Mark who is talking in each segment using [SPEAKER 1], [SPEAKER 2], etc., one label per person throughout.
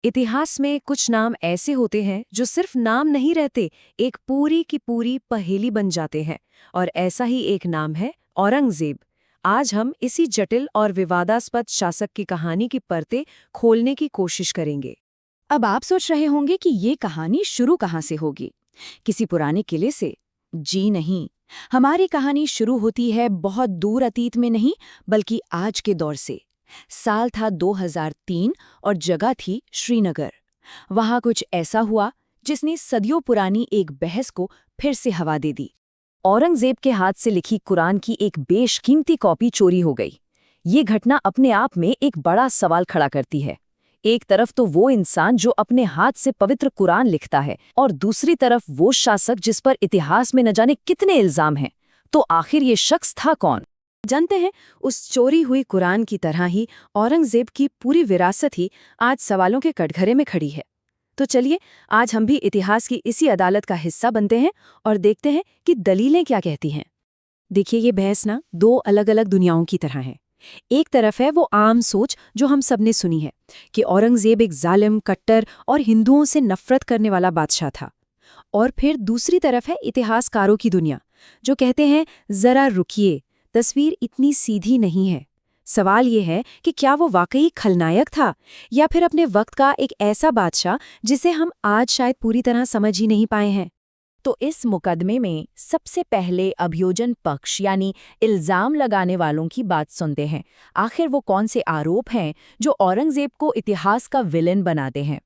[SPEAKER 1] इतिहास में कुछ नाम ऐसे होते हैं जो सिर्फ नाम नहीं रहते, एक पूरी की पूरी पहेली बन जाते हैं। और ऐसा ही एक नाम है औरंगजेब। आज हम इसी जटिल और विवादास्पद शासक की कहानी की परतें खोलने की कोशिश करेंगे।
[SPEAKER 2] अब आप सोच रहे होंगे कि ये कहानी शुरू कहाँ से होगी। किसी पुराने किले से? जी नहीं। हमारी कहानी शुरू होती है बहुत दूर अतीत में नहीं, बल्कि आज के दौर से। साल था 2003 और जगह थी श्रीनगर। वहां कुछ ऐसा हुआ जिसने सदियों पुरानी एक बहस को फिर से हवा दे दी। औरंगजेब के हाथ से लिखी कुरान की एक बेशकीमती कॉपी चोरी हो गई। ये घटना अपने आप में एक बड़ा सवाल खड़ा करती है। एक तरफ तो वो इंसान जो अपने हाथ से पवित्र कुरान लिखता है, और दूसरी तरफ वो शासक जिस पर इतिहास में न जाने कितने इल्जाम हैं। तो आखिर ये शख्स था कौन? जानते हैं, उस चोरी हुई कुरान की तरह ही औरंगजेब की पूरी विरासत ही आज सवालों के कटघरे में खड़ी है। तो चलिए, आज हम भी इतिहास की इसी अदालत का हिस्सा बनते हैं और देखते हैं कि दलीलें क्या कहती हैं। देखिए, ये बहस ना दो अलग अलग दुनियाओं की तरह है। एक तरफ है वो आम सोच जो हम सबने सुनी है कि औरंगजेब एक जालिम, कट्टर और हिंदुओं से नफरत करने वाला बादशाह था। और फिर दूसरी तरफ है इतिहासकारों की दुनिया, जो कहते हैं जरा रुकिए, तस्वीर इतनी सीधी नहीं है। सवाल ये है कि क्या वो वाकई खलनायक था, या फिर अपने वक्त का एक ऐसा बादशाह जिसे हम आज शायद पूरी तरह समझ ही नहीं पाए हैं। तो इस मुकदमे में सबसे पहले अभियोजन पक्ष यानी इल्जाम लगाने वालों की बात सुनते हैं। आखिर वो कौन से आरोप हैं जो औरंगजेब को इतिहास का विलेन बनाते हैं?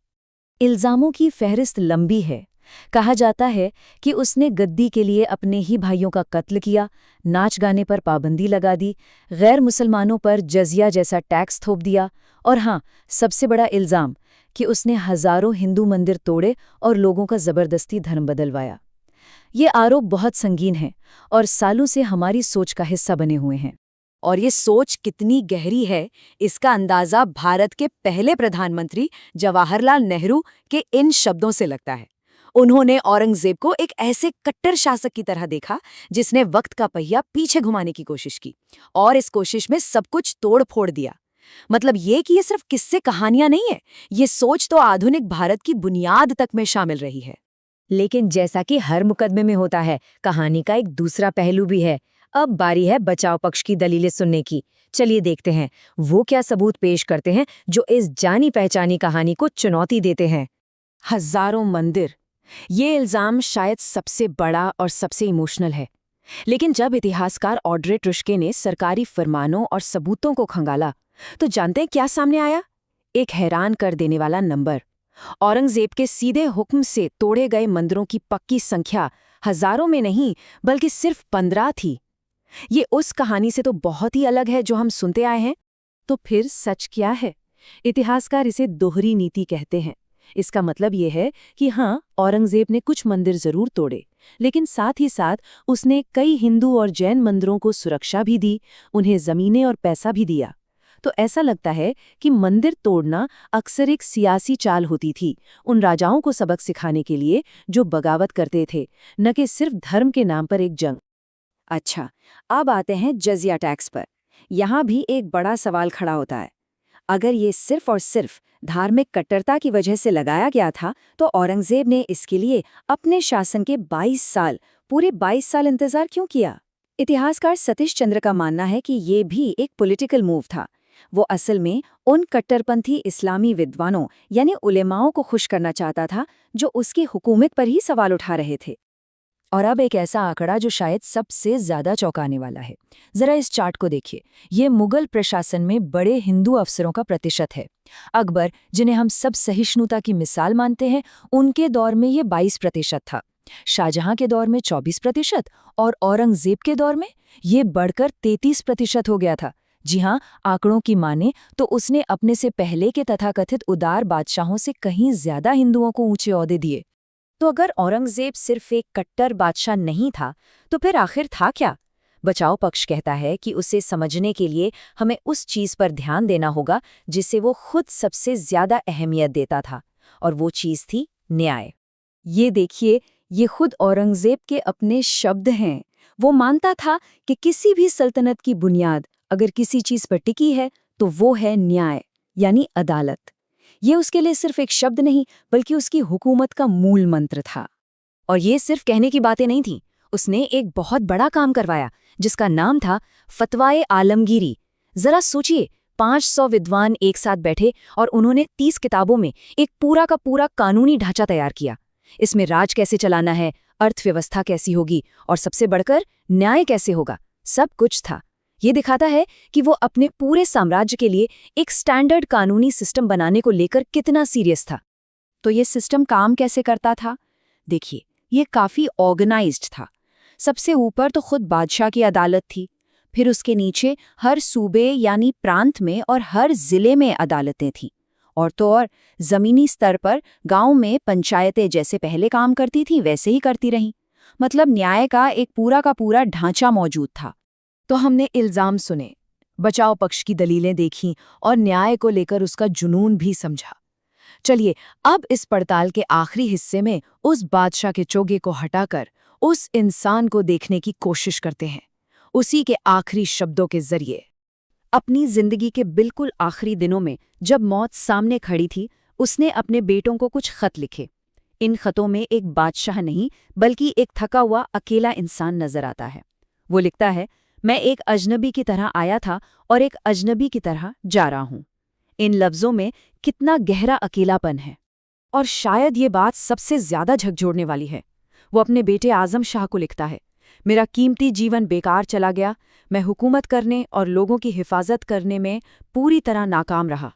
[SPEAKER 2] इल्जामों की फहरिस्त लंबी है। कहा जाता है कि उसने गद्दी के लिए अपने ही भाइयों का कत्ल किया, नाच गाने पर पाबंदी लगा दी, गैर मुसलमानों पर जजिया जैसा टैक्स थोप दिया, और हाँ, सबसे बड़ा इल्जाम कि उसने हजारों हिंदू मंदिर तोड़े और लोगों का जबरदस्ती धर्म बदलवाया। ये आरोप बहुत संगीन हैं और सालों से हमारी सोच का हिस्सा बने हुए हैं। और ये सोच कितनी गहरी है, इसका अंदाजा भारत के पहले प्रधानमंत्री जवाहरलाल नेहरू के इन शब्दों से लगता है। उन्होंने औरंगजेब को एक ऐसे कट्टर शासक की तरह देखा जिसने वक्त का पहिया पीछे घुमाने की कोशिश की, और इस कोशिश में सब कुछ तोड़ फोड़ दिया। मतलब ये कि ये सिर्फ किस्से कहानियां नहीं है, ये सोच तो आधुनिक भारत की बुनियाद तक में शामिल रही है। लेकिन जैसा कि हर मुकदमे में होता है, कहानी का एक दूसरा पहलू भी है। अब बारी है बचाव पक्ष की दलीलें सुनने की। चलिए देखते हैं वो क्या सबूत पेश करते हैं जो इस जानी पहचानी कहानी को चुनौती देते हैं। हजारों मंदिर, ये इल्जाम शायद सबसे बड़ा और सबसे इमोशनल है। लेकिन जब इतिहासकार ऑड्रे ट्रुश्के ने सरकारी फरमानों और सबूतों को खंगाला, तो जानते हैं क्या सामने आया? एक हैरान कर देने वाला नंबर। औरंगजेब के सीधे हुक्म से तोड़े गए मंदिरों की पक्की संख्या हजारों में नहीं, बल्कि सिर्फ 15 थी। ये उस कहानी से तो बहुत ही अलग है जो हम सुनते आए हैं। तो फिर सच क्या है? इतिहासकार इसे दोहरी नीति कहते हैं। इसका मतलब ये है कि हाँ, औरंगजेब ने कुछ मंदिर जरूर तोड़े, लेकिन साथ ही साथ उसने कई हिंदू और जैन मंदिरों को सुरक्षा भी दी, उन्हें जमीनें और पैसा भी दिया। तो ऐसा लगता है कि मंदिर तोड़ना अक्सर एक सियासी चाल होती थी, उन राजाओं को सबक सिखाने के लिए जो बगावत करते थे, न कि सिर्फ धर्म के नाम पर एक जंग। अच्छा, अब आते हैं जजिया टैक्स पर। यहाँ भी एक बड़ा सवाल खड़ा होता है। अगर ये सिर्फ और सिर्फ धार्मिक कट्टरता की वजह से लगाया गया था, तो औरंगजेब ने इसके लिए अपने शासन के 22 साल, पूरे 22 साल इंतजार क्यों किया? इतिहासकार सतीश चंद्र का मानना है कि ये भी एक पॉलिटिकल मूव था। वो असल में उन कट्टरपंथी इस्लामी विद्वानों यानी उलेमाओं को खुश करना चाहता था जो उसकी हुकूमत पर ही सवाल उठा रहे थे। और अब एक ऐसा आंकड़ा जो शायद सबसे ज्यादा चौंकाने वाला है। जरा इस चार्ट को देखिए। ये मुगल प्रशासन में बड़े हिंदू अफसरों का प्रतिशत है। अकबर, जिन्हें हम सब सहिष्णुता की मिसाल मानते हैं, उनके दौर में ये 22% था। शाहजहां के दौर में 24% और औरंगजेब के दौर में ये बढ़कर 33% हो गया था। जी हाँ, आंकड़ों की माने तो उसने अपने से पहले के तथाकथित उदार बादशाहों से कहीं ज्यादा हिंदुओं को ऊंचे ओहदे दिए। तो अगर औरंगजेब सिर्फ एक कट्टर बादशाह नहीं था, तो फिर आखिर था क्या? बचाव पक्ष कहता है कि उसे समझने के लिए हमें उस चीज पर ध्यान देना होगा जिसे वो खुद सबसे ज्यादा अहमियत देता था, और वो चीज थी न्याय। ये देखिए, ये खुद औरंगजेब के अपने शब्द हैं। वो मानता था कि किसी भी सल्तनत की बुनियाद अगर किसी चीज पर टिकी है तो वो है न्याय, यानी अदालत। ये उसके लिए सिर्फ एक शब्द नहीं बल्कि उसकी हुकूमत का मूल मंत्र था। और ये सिर्फ कहने की बातें नहीं थीं, उसने एक बहुत बड़ा काम करवाया जिसका नाम था फतवाए आलमगीरी। जरा सोचिए, 500 विद्वान एक साथ बैठे और उन्होंने 30 किताबों में एक पूरा का पूरा कानूनी ढांचा तैयार किया। इसमें राज कैसे चलाना है, अर्थव्यवस्था कैसी होगी और सबसे बढ़कर न्याय कैसे होगा, सब कुछ था। ये दिखाता है कि वो अपने पूरे साम्राज्य के लिए एक स्टैंडर्ड कानूनी सिस्टम बनाने को लेकर कितना सीरियस था। तो ये सिस्टम काम कैसे करता था? देखिए, ये काफी ऑर्गेनाइज्ड था। सबसे ऊपर तो खुद बादशाह की अदालत थी, फिर उसके नीचे हर सूबे यानी प्रांत में और हर जिले में अदालतें थीं, और तो और जमीनी स्तर पर गांव में पंचायतें जैसे पहले काम करती थीं वैसे ही करती रहीं। मतलब न्याय का एक पूरा का पूरा ढांचा मौजूद था। तो हमने इल्जाम सुने, बचाव पक्ष की दलीलें देखीं और न्याय को लेकर उसका जुनून भी समझा। चलिए अब इस पड़ताल के आखिरी हिस्से में उस बादशाह के चोगे को हटाकर उस इंसान को देखने की कोशिश करते हैं, उसी के आखिरी शब्दों के जरिए। अपनी जिंदगी के बिल्कुल आखिरी दिनों में जब मौत सामने खड़ी थी, उसने अपने बेटों को कुछ खत लिखे। इन खतों में एक बादशाह नहीं बल्कि एक थका हुआ अकेला इंसान नजर आता है। वो लिखता है, मैं एक अजनबी की तरह आया था और एक अजनबी की तरह जा रहा हूं। इन लफ्जों में कितना गहरा अकेलापन है। और शायद ये बात सबसे ज्यादा झकझोरने वाली है। वो अपने बेटे आजम शाह को लिखता है, मेरा कीमती जीवन बेकार चला गया, मैं हुकूमत करने और लोगों की हिफाजत करने में पूरी तरह नाकाम रहा।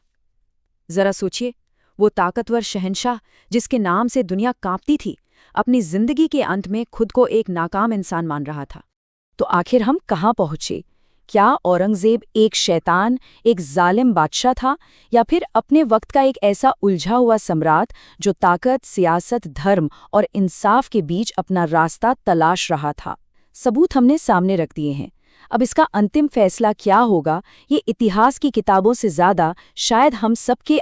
[SPEAKER 2] जरा सोचिए, वो ताकतवर शहंशाह जिसके नाम से दुनिया कांपती थी, अपनी जिंदगी के अंत में खुद को एक नाकाम इंसान मान रहा था। तो आखिर हम कहाँ पहुंचे? क्या औरंगजेब एक शैतान, एक जालिम बादशाह था, या फिर अपने वक्त का एक ऐसा उलझा हुआ सम्राट जो ताकत, सियासत, धर्म और इंसाफ के बीच अपना रास्ता तलाश रहा था? सबूत हमने सामने रख दिए हैं। अब इसका अंतिम फैसला क्या होगा, ये इतिहास की किताबों से ज्यादा शायद हम सबके